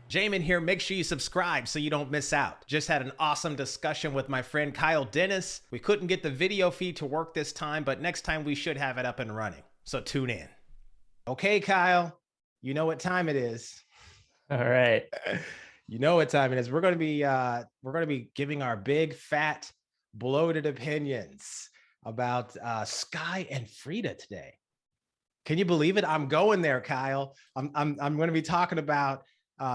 Jamin here. Make sure you subscribe so you don't miss out. Just had an awesome discussion with my friend Kyle Dennis. We couldn't get the video feed to work this time, but next time we should have it up and running. So tune in. Okay, Kyle, you know what time it is. All right. You know what time it is. We're going to be giving our big, fat, bloated opinions about Sky and Frida today. Can you believe it? I'm going there, Kyle. I'm going to be talking about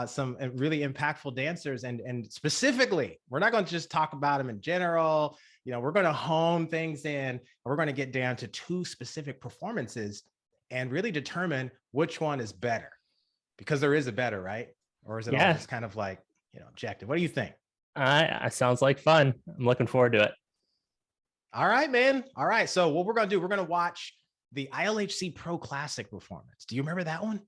some really impactful dancers, and specifically, we're not going to just talk about them in general. You know, we're going to hone things in, and we're going to get down to two specific performances and really determine which one is better, because there is a better, right? Or is it all just kind of like, objective? What do you think? Sounds like fun. I'm looking forward to it. All right, man. All right. So what we're going to do, we're going to watch the ILHC Pro Classic performance. Do you remember that one?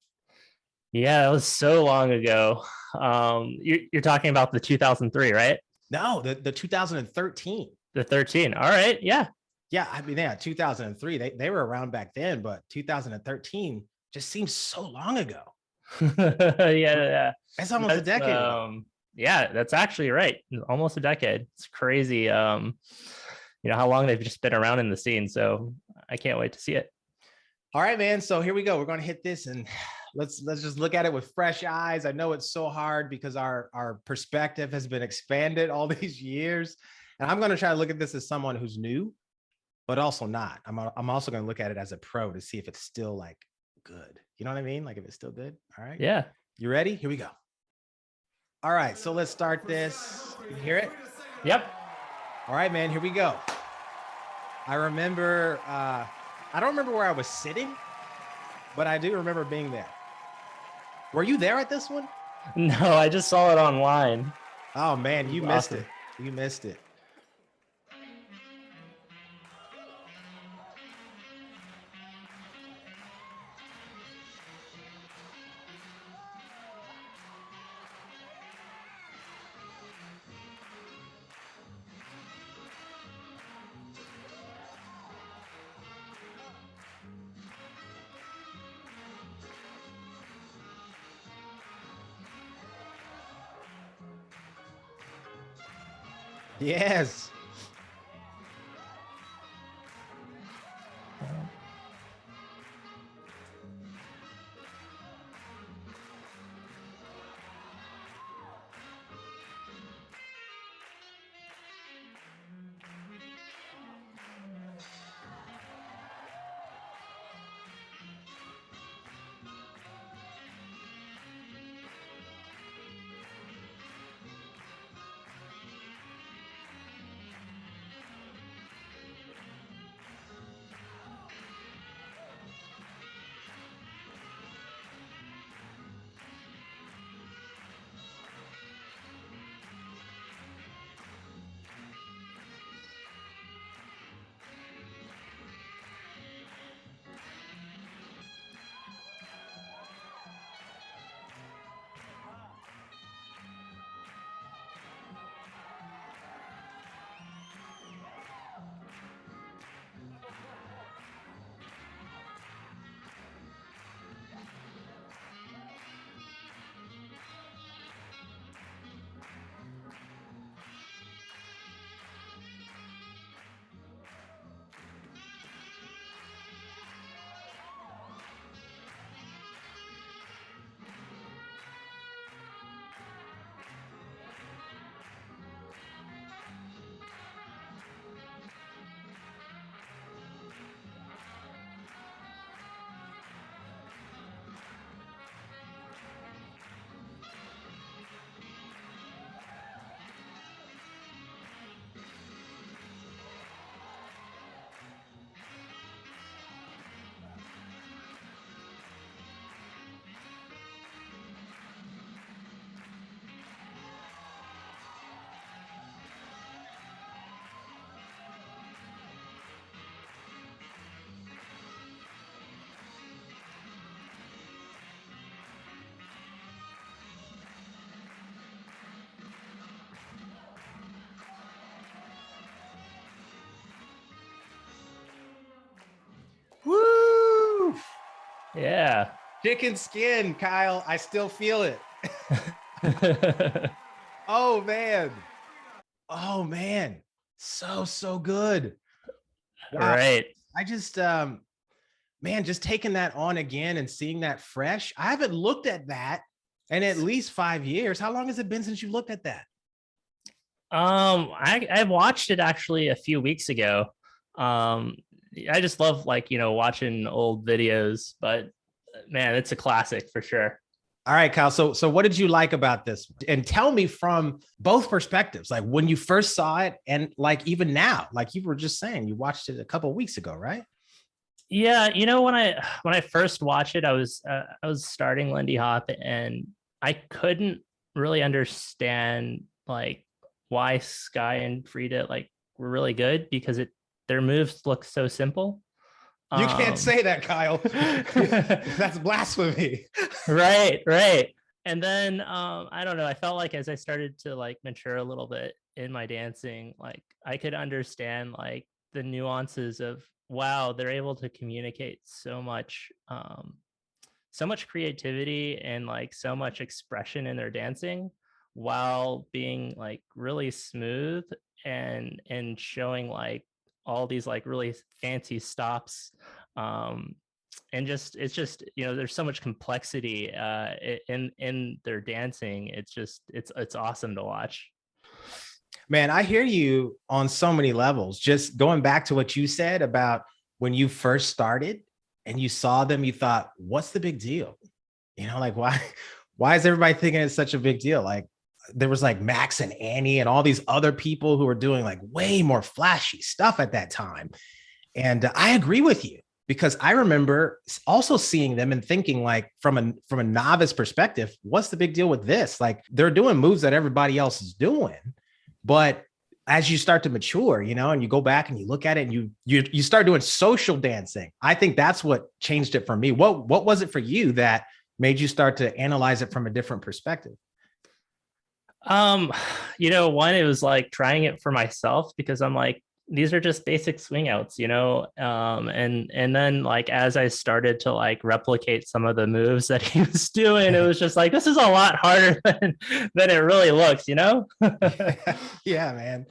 Yeah, it was so long ago. You're talking about the 2003, right? No, the 2013. The 13. All right. Yeah. Yeah. I mean, 2003. They were around back then, but 2013 just seems so long ago. Yeah. That's almost a decade ago. Yeah, that's actually right. Almost a decade. It's crazy. You know how long they've just been around in the scene. So I can't wait to see it. All right, man. So here we go. We're going to hit this, and let's just look at it with fresh eyes. I know it's so hard because our perspective has been expanded all these years. And I'm going to try to look at this as someone who's new, but also not. I'm also going to look at it as a pro to see if it's still like good. You know what I mean? Like if it's still good. All right. Yeah. You ready? Here we go. All right. So let's start this. You hear it? Yep. All right, man. Here we go. I remember, I don't remember where I was sitting, but I do remember being there. Were you there at this one? No, I just saw it online. Oh man, you missed it. You missed it. Yes. Woo! Yeah. Chicken skin, Kyle. I still feel it. Oh man. Oh man. So good. Wow. Right. I just man, just taking that on again and seeing that fresh. I haven't looked at that in at least 5 years. How long has it been since you looked at that? I watched it actually a few weeks ago. Um, I just love like, watching old videos, but man, it's a classic for sure. All right, Kyle. So what did you like about this? And tell me from both perspectives, like when you first saw it and like even now, like you were just saying, you watched it a couple of weeks ago, right? Yeah, when I first watched it, I was starting Lindy Hop, and I couldn't really understand like why Sky and Frida like were really good because it their moves look so simple. You can't Um say that, Kyle. That's blasphemy. right, right. And then I don't know, I felt like as I started to like mature a little bit in my dancing, like I could understand like the nuances of wow, they're able to communicate so much creativity and like so much expression in their dancing while being like really smooth and showing like all these like really fancy stops. um and just it's just there's so much complexity in their dancing. It's awesome to watch. Man, I hear you on so many levels. Just going back to what you said about when you first started and you saw them, you thought, what's the big deal? Like why is everybody thinking it's such a big deal? Like there was like Max and Annie and all these other people who were doing like way more flashy stuff at that time. And I agree with you because I remember also seeing them and thinking like from a novice perspective, what's the big deal with this? Like they're doing moves that everybody else is doing, but as you start to mature, and you go back and you look at it and you start doing social dancing. I think that's what changed it for me. What was it for you that made you start to analyze it from a different perspective? um One, it was like trying it for myself because I'm like, these are just basic swing outs, and then like as I started to like replicate some of the moves that he was doing, it was just like this is a lot harder than it really looks. Yeah, man.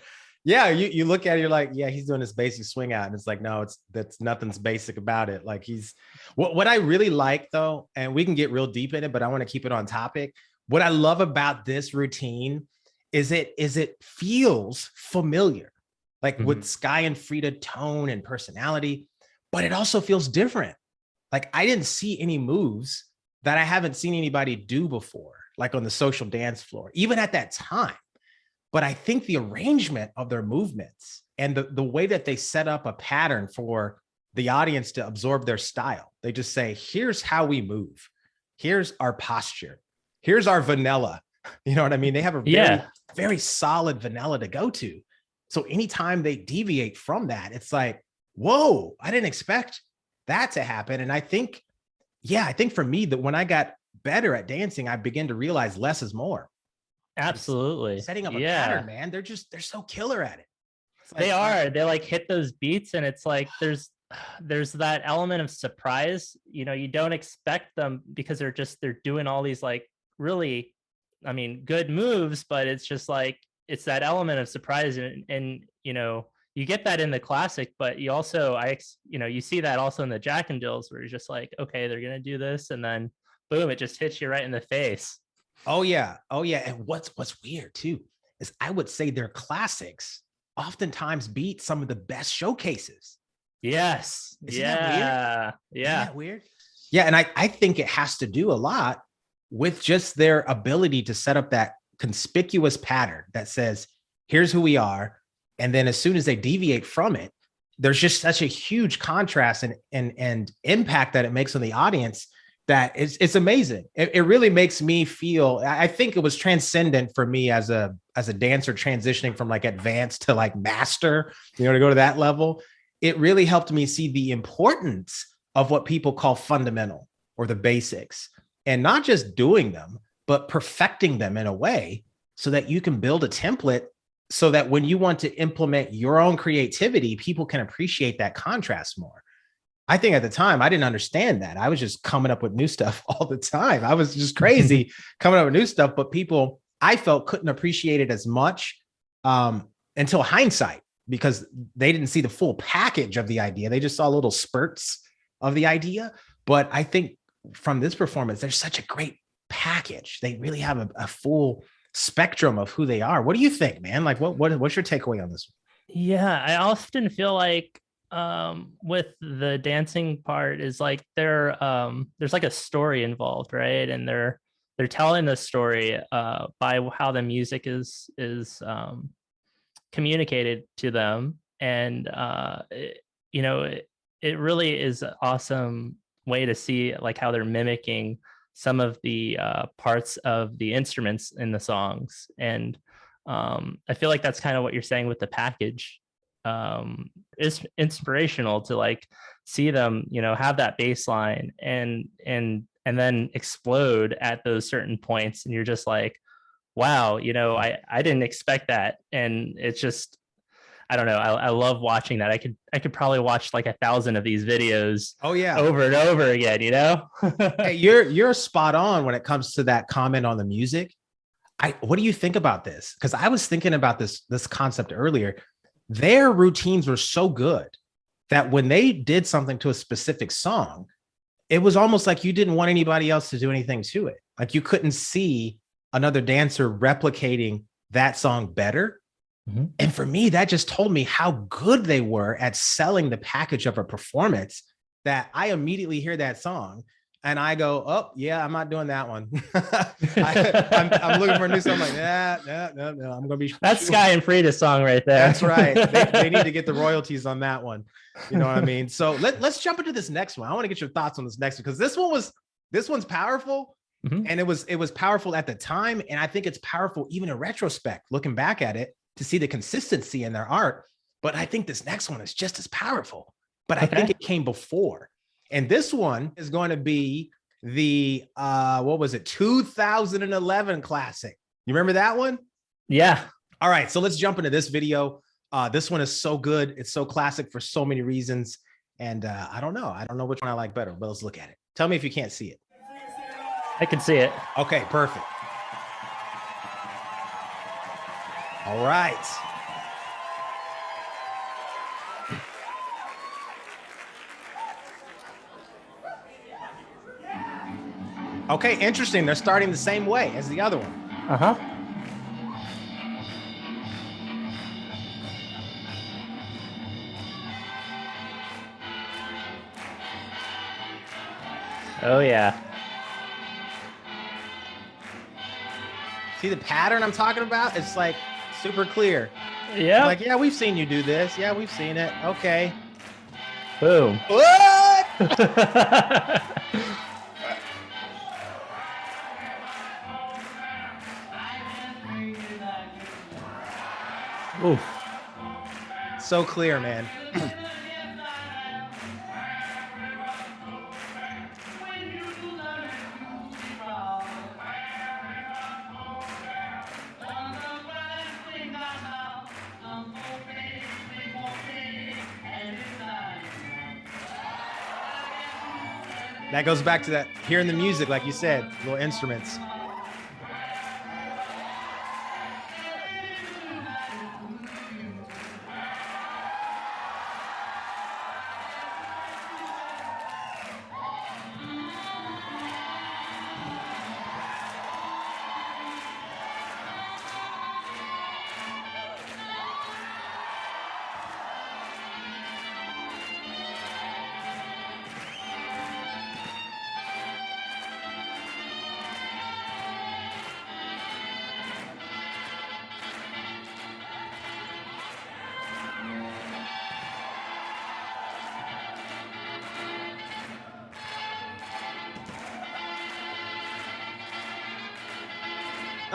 Yeah, you look at it, you're like, yeah, he's doing this basic swing out, and it's like, no, that's nothing's basic about it. Like he's what I really like though, and we can get real deep in it, but I want to keep it on topic. What I love about this routine is it feels familiar, like with Mhm. Sky and Frida tone and personality, but it also feels different. Like I didn't see any moves that I haven't seen anybody do before, like on the social dance floor, even at that time. But I think the arrangement of their movements and the way that they set up a pattern for the audience to absorb their style, they just say, here's how we move. Here's our posture. Here's our vanilla. You know what I mean? They have a very, Yeah. very solid vanilla to go to. So anytime they deviate from that, it's like, whoa, I didn't expect that to happen. And I think for me that when I got better at dancing, I began to realize less is more. Like Absolutely. setting up a pattern, Yeah. man. They're so killer at it. It's They like, are. They like hit those beats, and it's like there's that element of surprise. You don't expect them because they're doing all these like really, I mean, good moves, but it's just like it's that element of surprise, and you get that in the classic, but you also you see that also in the Jack and Jills where you're just like, okay, they're gonna do this, and then boom, it just hits you right in the face. oh yeah, oh yeah. And what's weird too is I would say their classics oftentimes beat some of the best showcases. Yes. Isn't that weird? Yeah. Isn't Yeah. that weird? Yeah, and I think it has to do a lot with just their ability to set up that conspicuous pattern that says, here's who we are. And then as soon as they deviate from it, there's just such a huge contrast and impact that it makes on the audience that it's amazing. It really makes me feel, I think it was transcendent for me as a dancer transitioning from like advanced to like master, to go to that level. It really helped me see the importance of what people call fundamental or the basics, and not just doing them, but perfecting them in a way so that you can build a template so that when you want to implement your own creativity, people can appreciate that contrast more. I think at the time I didn't understand that. I was just coming up with new stuff all the time. I was just crazy coming up with new stuff, but people I felt couldn't appreciate it as much until hindsight because they didn't see the full package of the idea. They just saw little spurts of the idea. But I think from this performance, there's such a great package. They really have a full spectrum of who they are. What do you think, man? Like, what's your takeaway on this? Yeah, I often feel like with the dancing part is like there's like a story involved, right? And they're telling the story by how the music is communicated to them. And you know, it really is an awesome way to see like how they're mimicking some of the parts of the instruments in the songs. And I feel like that's kind of what you're saying with the package. It's inspirational to like see them, you know, have that bass line and then explode at those certain points, and you're just like, wow, you know, I didn't expect that. And it's just, I don't know, I love watching that. I could probably watch like 1,000 of these videos Oh yeah, over and over again, you know. hey, you're spot on when it comes to that comment on the music. What do you think about this? Because I was thinking about this concept earlier. Their routines were so good that when they did something to a specific song, it was almost like you didn't want anybody else to do anything to it. Like you couldn't see another dancer replicating that song better. Mm-hmm. And for me, that just told me how good they were at selling the package of a performance that I immediately hear that song and I go, oh, yeah, I'm not doing that one. I'm looking for a new song. I'm like, no. I'm going to be. That's Sky and Frida's song right there. That's right. They need to get the royalties on that one. You know what I mean? So let's jump into this next one. I want to get your thoughts on this next one because this one's powerful. Mm-hmm. And it was powerful at the time. And I think it's powerful even in retrospect, looking back at it to see the consistency in their art. But I think this next one is just as powerful. But I think it came before. And this one is going to be the, 2011 classic. You remember that one? Yeah. All right. So let's jump into this video. This one is so good. It's so classic for so many reasons. And I don't know which one I like better, but let's look at it. Tell me if you can't see it. I can see it. Okay, perfect. All right. Okay, interesting. They're starting the same way as the other one. Uh-huh. Oh, yeah. See the pattern I'm talking about? It's like super clear. Yeah. Like, yeah, we've seen you do this. Yeah, we've seen it. Okay. Boom. What? Oof. So clear, man. That goes back to that hearing the music, like you said, little instruments.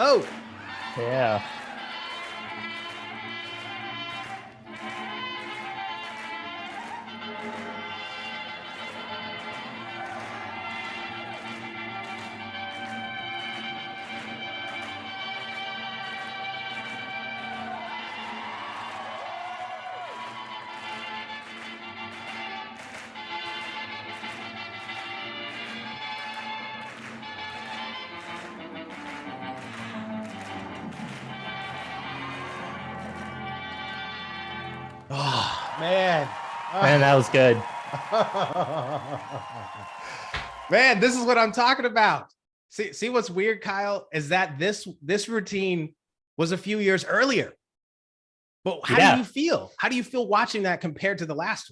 Oh, yeah. Oh man. Man, that was good. Man, this is what I'm talking about. See what's weird, Kyle, is that this routine was a few years earlier. But how do Yeah. you feel? How do you feel watching that compared to the last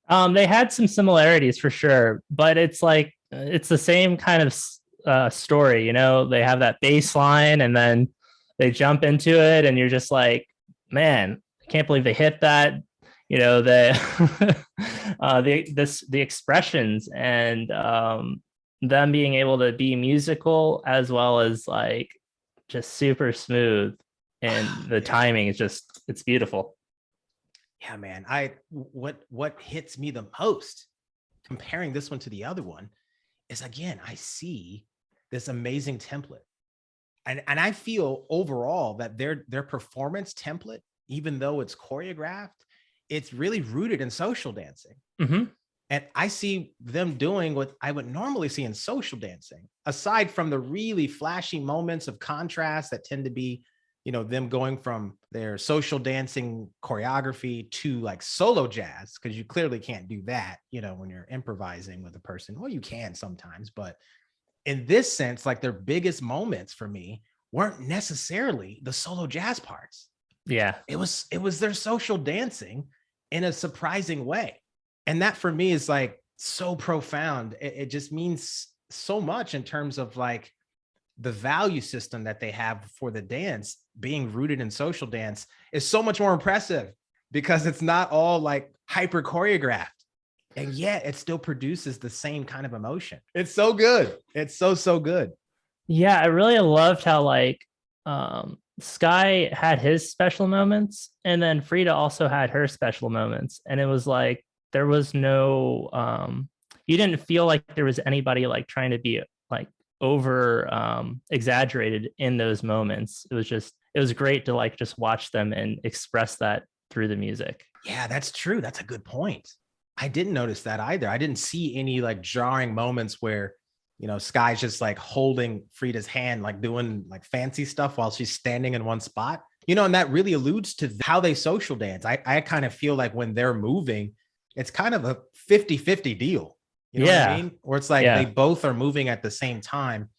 one? They had some similarities for sure, but it's like it's the same kind of story. You know, they have that baseline, and then they jump into it, and you're just like, man, I can't believe they hit that. You know, the expressions and them being able to be musical as well as like just super smooth, and the Yeah. timing is just it's beautiful. Yeah, man. What hits me the most comparing this one to the other one is, again, I see this amazing template. And I feel overall that their performance template, even though it's choreographed, it's really rooted in social dancing. Mm-hmm. And I see them doing what I would normally see in social dancing, aside from the really flashy moments of contrast that tend to be, them going from their social dancing choreography to like solo jazz, because you clearly can't do that, when you're improvising with a person. Well, you can sometimes, but in this sense, like their biggest moments for me weren't necessarily the solo jazz parts. Yeah. It was their social dancing in a surprising way. And that for me is like so profound. It just means so much in terms of like the value system that they have for the dance being rooted in social dance is so much more impressive because it's not all like hyper choreographed. And yet it still produces the same kind of emotion. It's so good. It's so good. Yeah, I really loved how like Sky had his special moments, and then Frida also had her special moments, and it was like there was no you didn't feel like there was anybody like trying to be like over exaggerated in those moments. It was great to like just watch them and express that through the music. Yeah, that's true. That's a good point. I didn't notice that either. I didn't see any like jarring moments where, Sky's just like holding Frida's hand, like doing like fancy stuff while she's standing in one spot, and that really alludes to how they social dance. I kind of feel like when they're moving, it's kind of a 50-50 deal. You know what I Yeah. mean? Or it's like they Yeah. both are moving at the same time.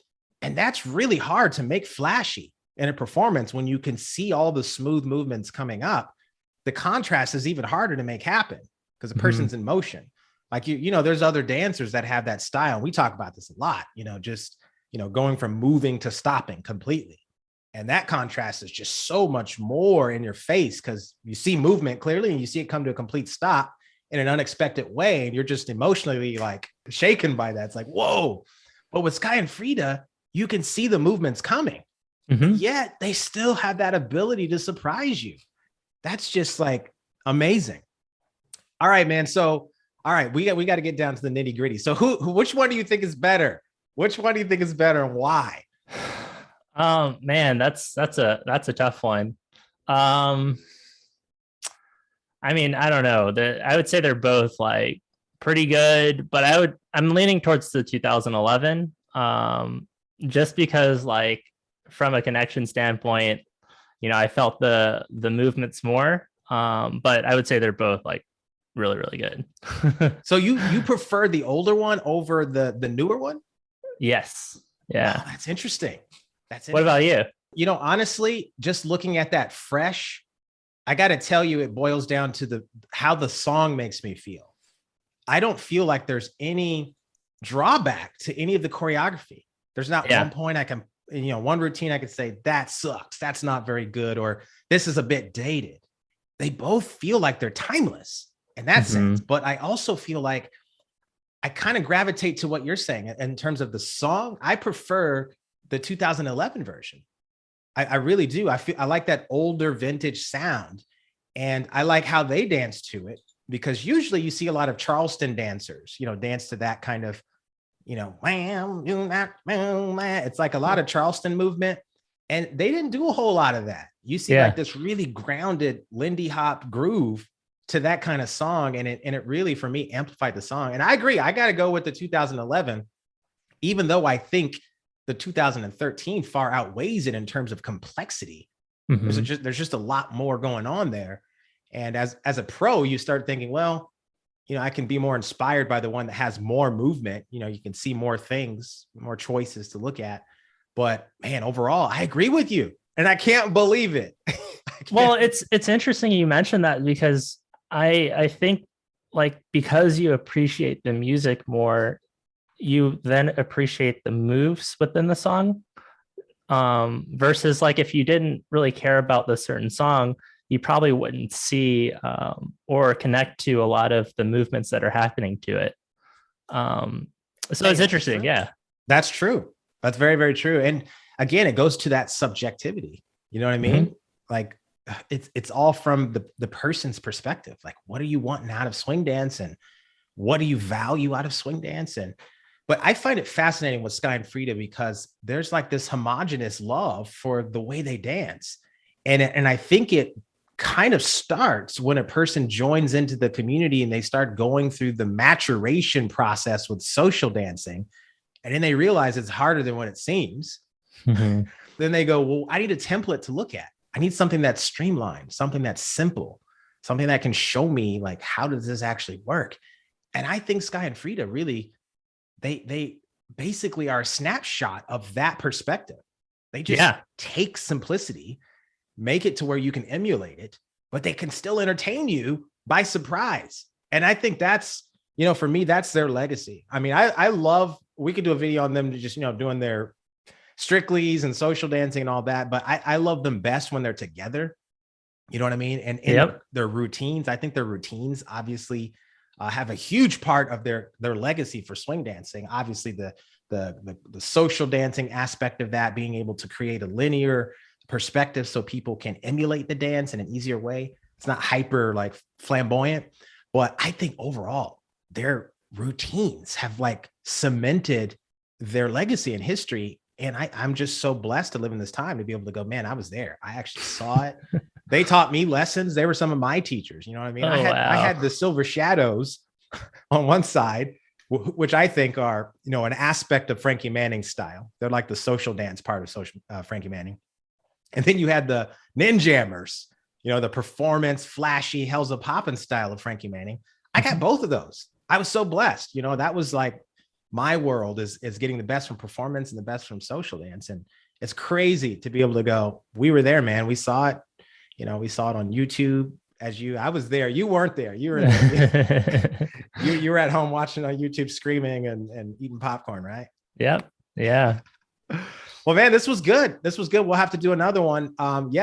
And that's really hard to make flashy in a performance when you can see all the smooth movements coming up. The contrast is even harder to make happen because the person's in motion. Like there's other dancers that have that style. We talk about this a lot, just going from moving to stopping completely. And that contrast is just so much more in your face because you see movement clearly and you see it come to a complete stop in an unexpected way. And you're just emotionally like shaken by that. It's like, whoa. But with Sky and Frida, you can see the movements coming. Mm-hmm. Yet they still have that ability to surprise you. That's just like amazing. All right, man. So, all right, we got to get down to the nitty gritty. So, which one do you think is better? Which one do you think is better, and why? Man, that's a tough one. I mean, I don't know. I would say they're both like pretty good, but I'm leaning towards the 2011. Just because like from a connection standpoint, I felt the movements more. But I would say they're both like really, really good. So you prefer the older one over the newer one? Yes. Yeah. Oh, that's interesting. What about you? Honestly, just looking at that fresh, I got to tell you, it boils down to how the song makes me feel. I don't feel like there's any drawback to any of the choreography. There's not one point I can, one routine I could say that sucks. That's not very good. Or this is a bit dated. They both feel like they're timeless in that sense. But I also feel like I kind of gravitate to what you're saying in terms of the song. I prefer the 2011 version. I really do. I like that older vintage sound, and I like how they dance to it, because usually you see a lot of Charleston dancers, dance to that kind of, it's like a lot of Charleston movement, and they didn't do a whole lot of that. You see like this really grounded Lindy Hop groove to that kind of song, and it really, for me, amplified the song. And I agree, I got to go with the 2011, even though I think the 2013 far outweighs it in terms of complexity. Mhm. There's just a lot more going on there. And as a pro, you start thinking, well, I can be more inspired by the one that has more movement. You can see more things, more choices to look at. But man, overall, I agree with you, and I can't believe it. Well, it's interesting you mentioned that, because I think, like, because you appreciate the music more, you then appreciate the moves within the song. Versus, like, if you didn't really care about the certain song, you probably wouldn't see or connect to a lot of the movements that are happening to it. So it's interesting. Yeah. That's true. That's very, very true. And again, it goes to that subjectivity. You know what I mean? Like, it's all from the person's perspective. Like, what are you wanting out of swing dance, and what do you value out of swing dance? But I find it fascinating with Sky and Frida, because there's like this homogenous love for the way they dance. And I think it kind of starts when a person joins into the community and they start going through the maturation process with social dancing. And then they realize it's harder than what it seems. Mm-hmm. Then they go, well, I need a template to look at. I need something that's streamlined, something that's simple, something that can show me, like, how does this actually work? And I think Sky and Frida really, they basically are a snapshot of that perspective. They just take simplicity, make it to where you can emulate it, but they can still entertain you by surprise. And I think that's, for me, that's their legacy. I mean, I love, we could do a video on them to just, doing their Strictly's and social dancing and all that, but I love them best when they're together. You know what I mean? And their routines, I think their routines obviously have a huge part of their legacy for swing dancing. Obviously, the social dancing aspect of that, being able to create a linear perspective so people can emulate the dance in an easier way. It's not hyper like flamboyant, but I think overall their routines have like cemented their legacy and history. And I'm just so blessed to live in this time to be able to go, man, I was there. I actually saw it. They taught me lessons. They were some of my teachers. You know what I mean? I had the Silver Shadows on one side, which I think are, an aspect of Frankie Manning's style. They're like the social dance part of Frankie Manning. And then you had the Ninjammers, the performance, flashy, Hell's a Poppin' style of Frankie Manning. I got both of those. I was so blessed. That was like my world is getting the best from performance and the best from social dance. And it's crazy to be able to go, we were there, man. We saw it. We saw it on YouTube. I was there. You weren't there. You were there. you were at home watching on YouTube, screaming and eating popcorn, right? Yep. Yeah. Well, man, this was good. We'll have to do another one.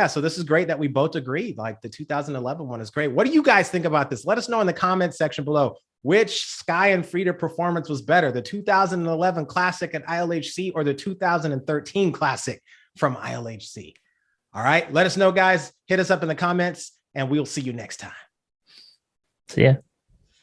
So this is great that we both agreed. Like, the 2011 one is great. What do you guys think about this? Let us know in the comments section below. Which Sky and Frida performance was better, the 2011 Classic at ILHC or the 2013 Classic from ILHC? All right, let us know, guys. Hit us up in the comments, and we'll see you next time. See ya.